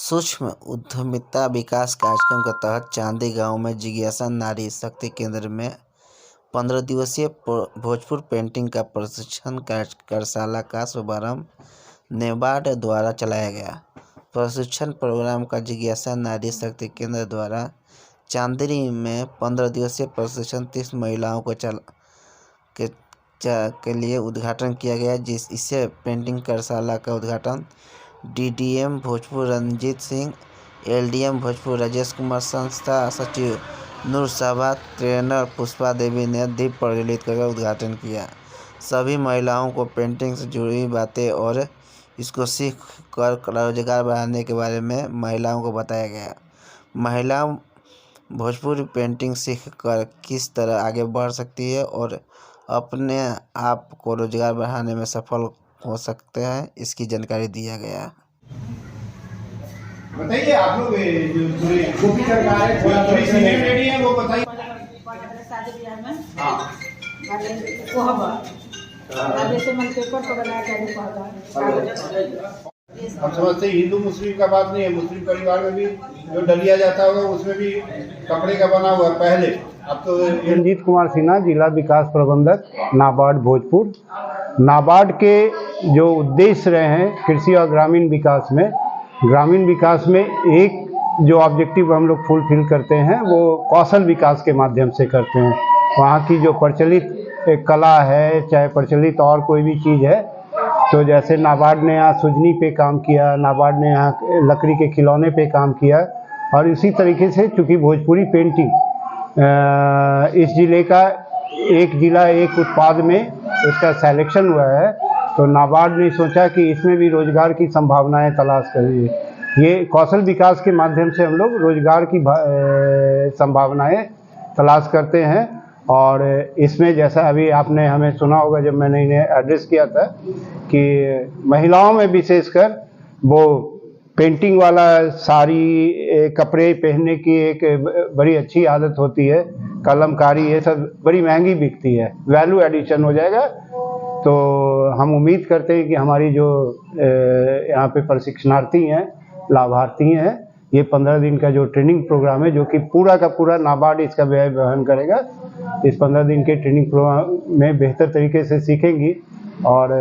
सूक्ष्म उद्यमिता विकास कार्यक्रम के तहत चांदी गांव में जिज्ञासा नारी शक्ति केंद्र में 15 दिवसीय भोजपुरी पेंटिंग का प्रशिक्षण कार्यशाला का शुभारंभ नेबार्ड द्वारा चलाया गया। प्रशिक्षण प्रोग्राम का जिज्ञासा नारी शक्ति केंद्र द्वारा चांदरी में 15 दिवसीय प्रशिक्षण 30 महिलाओं के लिए उद्घाटन किया गया। इसे पेंटिंग कार्यशाला का उद्घाटन डीडीएम भोजपुर रंजीत सिंह, एलडीएम भोजपुर राजेश कुमार, संस्था सचिव नूरसाबा, ट्रेनर पुष्पा देवी ने दीप प्रज्वलित कर उद्घाटन किया। सभी महिलाओं को पेंटिंग से जुड़ी बातें और इसको सीख कर रोजगार बढ़ाने के बारे में महिलाओं को बताया गया। महिलाओं भोजपुरी पेंटिंग सीख कर किस तरह आगे बढ़ सकती है और अपने आप को रोजगार बढ़ाने में सफल हो सकते हैं, इसकी जानकारी दिया गया। बताइए आप लोग जो पूरी कॉपी सरकार है, पूरी सीनियर लेडी है, वो बताइए। शादी ब्याह में हां कोहबा जैसे मन पेपर पर बना के कोहबा। हम समझते हैं हिंदू मुस्लिम का बात नहीं है। मुस्लिम परिवार में भी जो डलिया जाता होगा उसमें भी कपड़े का बना हुआ है पहले। अब तो रंजीत कुमार सिन्हा, जिला विकास प्रबंधक, नाबार्ड भोजपुर। नाबार्ड के जो उद्देश्य रहे हैं कृषि और ग्रामीण विकास में एक जो ऑब्जेक्टिव हम लोग फुलफिल करते हैं वो कौशल विकास के माध्यम से करते हैं। वहाँ की जो प्रचलित कला है, चाहे प्रचलित और कोई भी चीज़ है, तो जैसे नाबार्ड ने यहाँ सुजनी पे काम किया, नाबार्ड ने यहाँ लकड़ी के खिलौने पे काम किया, और इसी तरीके से चूँकि भोजपुरी पेंटिंग इस ज़िले का एक ज़िला एक उत्पाद में इसका सिलेक्शन हुआ है, तो नाबार्ड ने सोचा कि इसमें भी रोजगार की संभावनाएं तलाश करिए। ये कौशल विकास के माध्यम से हम लोग रोजगार की संभावनाएं तलाश करते हैं। और इसमें जैसा अभी आपने हमें सुना होगा जब मैंने इन्हें एड्रेस किया था कि महिलाओं में विशेषकर वो पेंटिंग वाला साड़ी कपड़े पहनने की एक बड़ी अच्छी आदत होती है। कलमकारी ये सब बड़ी महंगी बिकती है, वैल्यू एडिशन हो जाएगा। तो हम उम्मीद करते हैं कि हमारी जो यहाँ पे प्रशिक्षणार्थी हैं, लाभार्थी हैं, ये 15 दिन का जो ट्रेनिंग प्रोग्राम है, जो कि पूरा का पूरा नाबार्ड इसका व्यय वहन करेगा, इस 15 दिन के ट्रेनिंग प्रोग्राम में बेहतर तरीके से सीखेंगी और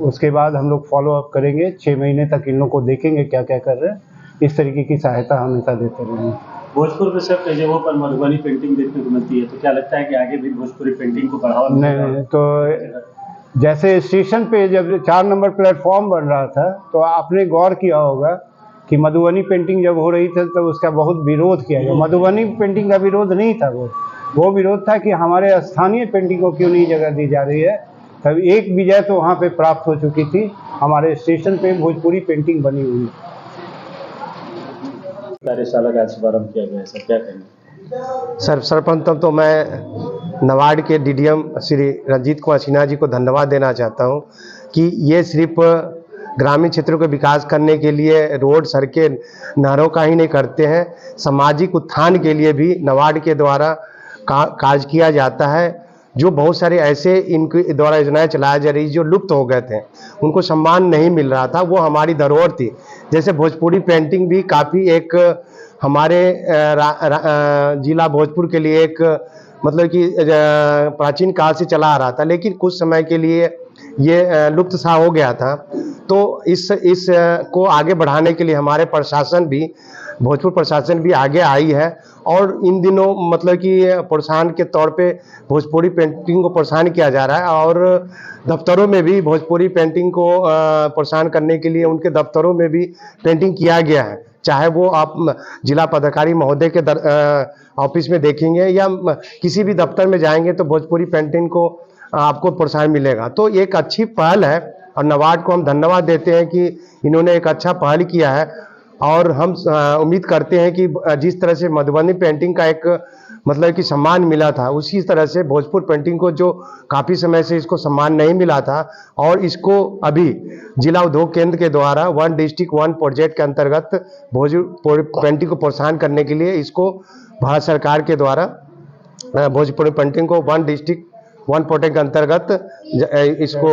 उसके बाद हम लोग फॉलो अप करेंगे। 6 महीने तक इन लोग को देखेंगे क्या क्या कर रहे हैं। इस तरीके की सहायता हमेशा देते रहेंगे। भोजपुर में सब कई जगहों पर मधुबनी पेंटिंग देखने को मिलती है, तो क्या लगता है कि आगे भी भोजपुरी पेंटिंग को बढ़ावा मिलेगा? नहीं, तो जैसे स्टेशन पे जब 4 नंबर प्लेटफॉर्म बन रहा था तो आपने गौर किया होगा कि मधुबनी पेंटिंग जब हो रही थी तो उसका बहुत विरोध किया गया। मधुबनी पेंटिंग का विरोध नहीं था, वो विरोध था कि हमारे स्थानीय पेंटिंग को क्यों नहीं जगह दी जा रही है। तब एक विजय तो वहाँ पे प्राप्त हो चुकी थी, हमारे स्टेशन पे भोजपुरी पेंटिंग बनी हुई। कार्यशाला का शुभारंभ किया गया है सर, क्या कहेंगे? सर, सर्वप्रथम तो मैं नाबार्ड के डीडीएम श्री रंजीत कुमार सिन्हा जी को धन्यवाद देना चाहता हूं कि ये सिर्फ ग्रामीण क्षेत्रों के विकास करने के लिए रोड, सड़कें, नहरों का ही नहीं करते हैं, सामाजिक उत्थान के लिए भी नाबार्ड के द्वारा कार्य किया जाता है। जो बहुत सारे ऐसे इनके द्वारा योजनाएं चलाई जा रही जो लुप्त हो गए थे, उनको सम्मान नहीं मिल रहा था, वो हमारी धरोहर थी। जैसे भोजपुरी पेंटिंग भी काफ़ी एक हमारे जिला भोजपुर के लिए एक मतलब कि प्राचीन काल से चला आ रहा था, लेकिन कुछ समय के लिए ये लुप्त सा हो गया था। तो इस को आगे बढ़ाने के लिए हमारे प्रशासन भी, भोजपुर प्रशासन भी आगे आई है और इन दिनों मतलब कि प्रोत्साहन के तौर पे भोजपुरी पेंटिंग को प्रोत्साहन किया जा रहा है और दफ्तरों में भी भोजपुरी पेंटिंग को प्रोत्साहन करने के लिए उनके दफ्तरों में भी पेंटिंग किया गया है। चाहे वो आप जिला पदाधिकारी महोदय के ऑफिस में देखेंगे या किसी भी दफ्तर में जाएंगे तो भोजपुरी पेंटिंग को आपको प्रोत्साहन मिलेगा। तो एक अच्छी पहल है और नाबार्ड को हम धन्यवाद देते हैं कि इन्होंने एक अच्छा पहल किया है और हम उम्मीद करते हैं कि जिस तरह से मधुबनी पेंटिंग का एक मतलब कि सम्मान मिला था, उसी तरह से भोजपुर पेंटिंग को जो काफ़ी समय से इसको सम्मान नहीं मिला था और इसको अभी जिला उद्योग केंद्र के द्वारा 1 डिस्ट्रिक्ट 1 प्रोजेक्ट के अंतर्गत भोजपुरी पेंटिंग को प्रोत्साहन करने के लिए इसको भारत सरकार के द्वारा भोजपुरी पेंटिंग को 1 डिस्ट्रिक्ट 1 प्रोजेक्ट के अंतर्गत इसको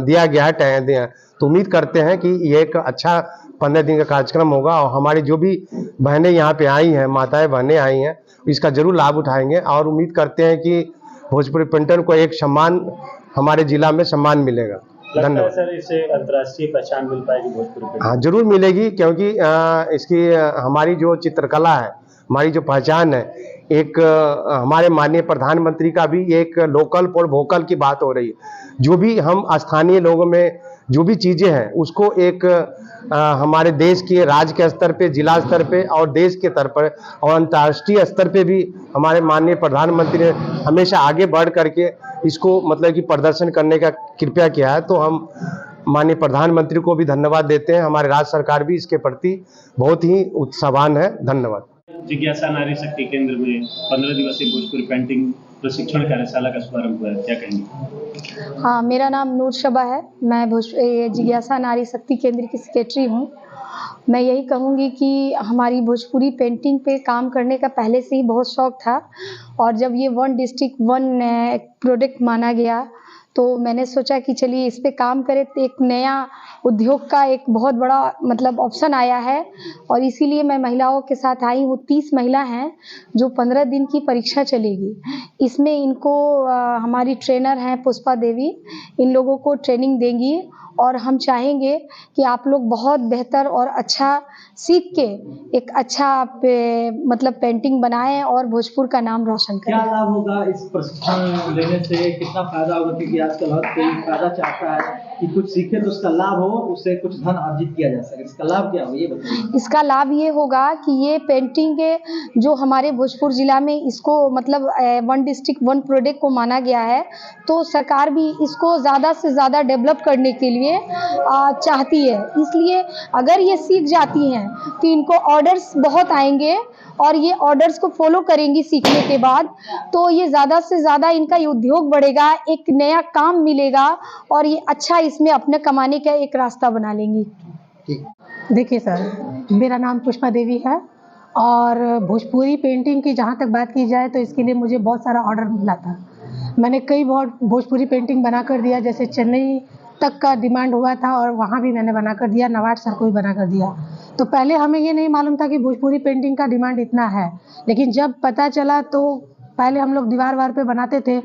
दिया गया है। तो उम्मीद करते हैं कि ये एक अच्छा 15 दिन का कार्यक्रम होगा और हमारी जो भी बहनें यहाँ पे आई हैं, माताएं बहनें आई हैं, इसका जरूर लाभ उठाएंगे और उम्मीद करते हैं कि भोजपुरी पेंटर को एक सम्मान, हमारे जिला में सम्मान मिलेगा। धन्यवाद सर, इससे अंतर्राष्ट्रीय पहचान मिल पाएगी भोजपुरी पेंटिंग? हाँ, जरूर मिलेगी, क्योंकि इसकी हमारी जो चित्रकला है, हमारी जो पहचान है, एक हमारे माननीय प्रधानमंत्री का भी एक लोकल फॉर वोकल की बात हो रही है। जो भी हम स्थानीय लोगों में जो भी चीज़ें हैं उसको एक हमारे देश के राज्य के स्तर पे, जिला स्तर पे और देश के स्तर पर और अंतर्राष्ट्रीय स्तर पे भी हमारे माननीय प्रधानमंत्री ने हमेशा आगे बढ़ करके इसको मतलब कि प्रदर्शन करने का कृपया किया है। तो हम माननीय प्रधानमंत्री को भी धन्यवाद देते हैं। हमारे राज्य सरकार भी इसके प्रति बहुत ही उत्साहवान है। धन्यवाद। जिज्ञासा नारी शक्ति केंद्र में 15 दिवसीय भोजपुरी पेंटिंग प्रशिक्षण कार्यशाला का शुभारंभ हुआ है, क्या कहेंगे? हाँ, मेरा नाम नूर शबा है। मैं जिज्ञासा नारी शक्ति केंद्र की सेक्रेटरी हूँ। मैं यही कहूँगी कि हमारी भोजपुरी पेंटिंग पे काम करने का पहले से ही बहुत शौक़ था और जब ये 1 डिस्ट्रिक्ट 1 प्रोडक्ट माना गया तो मैंने सोचा कि चलिए इस पे काम करें। तो एक नया उद्योग का एक बहुत बड़ा मतलब ऑप्शन आया है और इसीलिए मैं महिलाओं के साथ आई हूँ। 30 महिला हैं जो 15 दिन की परीक्षा चलेगी। इसमें इनको हमारी ट्रेनर हैं पुष्पा देवी, इन लोगों को ट्रेनिंग देंगी और हम चाहेंगे कि आप लोग बहुत बेहतर और अच्छा सीख के एक अच्छा मतलब पेंटिंग बनाएं और भोजपुर का नाम रोशन करें। क्या लाभ होगा इस प्रशिक्षण लेने से, कितना फायदा होगा? क्योंकि आजकल हर कोई फायदा चाहता है कि कुछ सीखे तो उसका लाभ हो, उससे कुछ धन अर्जित किया जा सके। इसका लाभ क्या होगा ये बताइए। इसका लाभ ये होगा कि ये पेंटिंग के जो हमारे भोजपुर जिला में इसको मतलब 1 डिस्ट्रिक्ट 1 प्रोडक्ट को माना गया है तो सरकार भी इसको ज़्यादा से ज़्यादा डेवलप करने के लिए चाहती है। इसलिए अगर ये सीख जाती हैं तो इनको ऑर्डर्स बहुत आएंगे और ये ऑर्डर्स को फॉलो करेंगी सीखने के बाद, तो ये ज़्यादा से ज़्यादा इनका ये उद्योग बढ़ेगा, एक नया काम मिलेगा और ये अच्छा इसमें अपने कमाने का एक रास्ता बना लेंगी। देखिए सर, मेरा नाम पुष्पा देवी है और भोजपुरी पेंटिंग की जहाँ तक बात की जाए तो इसके लिए मुझे बहुत सारा ऑर्डर मिला था। मैंने कई बहुत भोजपुरी पेंटिंग बना कर दिया, जैसे चेन्नई तक का डिमांड हुआ था और वहाँ भी मैंने बना कर दिया, नवाड सर को भी बना कर दिया। तो पहले हमें ये नहीं मालूम था कि भोजपुरी पेंटिंग का डिमांड इतना है, लेकिन जब पता चला तो पहले हम लोग दीवार वार पे बनाते थे,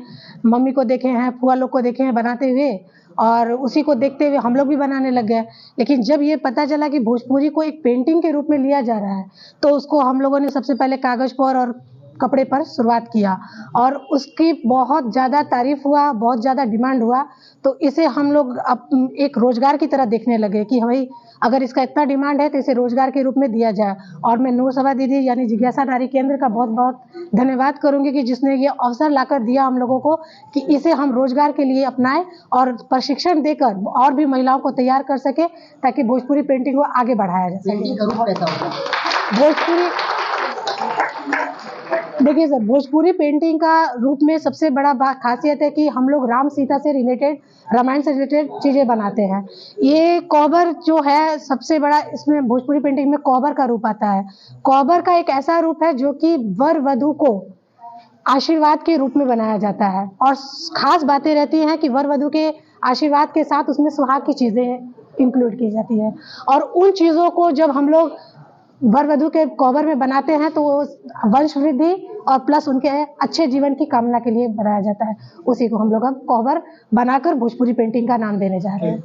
मम्मी को देखे हैं, फुआ लोग को देखे हैं बनाते हुए और उसी को देखते हुए हम लोग भी बनाने लग गए। लेकिन जब ये पता चला कि भोजपुरी को एक पेंटिंग के रूप में लिया जा रहा है तो उसको हम लोगों ने सबसे पहले कागज़ पर और कपड़े पर शुरुआत किया और उसकी बहुत ज़्यादा तारीफ़ हुआ, बहुत ज़्यादा डिमांड हुआ। तो इसे हम लोग अब एक रोज़गार की तरह देखने लगे कि भाई अगर इसका इतना डिमांड है तो इसे रोज़गार के रूप में दिया जाए। और मैं नूर शबा दीदी यानी जिज्ञासा नारी केंद्र का बहुत बहुत धन्यवाद करूँगी कि जिसने ये अवसर लाकर दिया हम लोगों को कि इसे हम रोज़गार के लिए अपनाएं और प्रशिक्षण देकर और भी महिलाओं को तैयार कर सके ताकि भोजपुरी पेंटिंग को आगे बढ़ाया जा सके। भोजपुरी देखिए सर, भोजपुरी पेंटिंग का रूप में सबसे बड़ा खासियत है कि हम लोग राम सीता से रिलेटेड, रामायण से रिलेटेड चीज़ें बनाते हैं। ये कौबर जो है सबसे बड़ा, इसमें भोजपुरी पेंटिंग में कौबर का रूप आता है। कौबर का एक ऐसा रूप है जो कि वर वधू को आशीर्वाद के रूप में बनाया जाता है और खास बातें रहती हैं कि वर वधू के आशीर्वाद के साथ उसमें सुहाग की चीज़ें इंक्लूड की जाती है और उन चीज़ों को जब हम लोग वर वधू के कौबर में बनाते हैं तो वंश वृद्धि और प्लस उनके अच्छे जीवन की कामना के लिए बनाया जाता है। उसी को हम लोग अब कौबर बनाकर भोजपुरी पेंटिंग का नाम देने जा रहे हैं।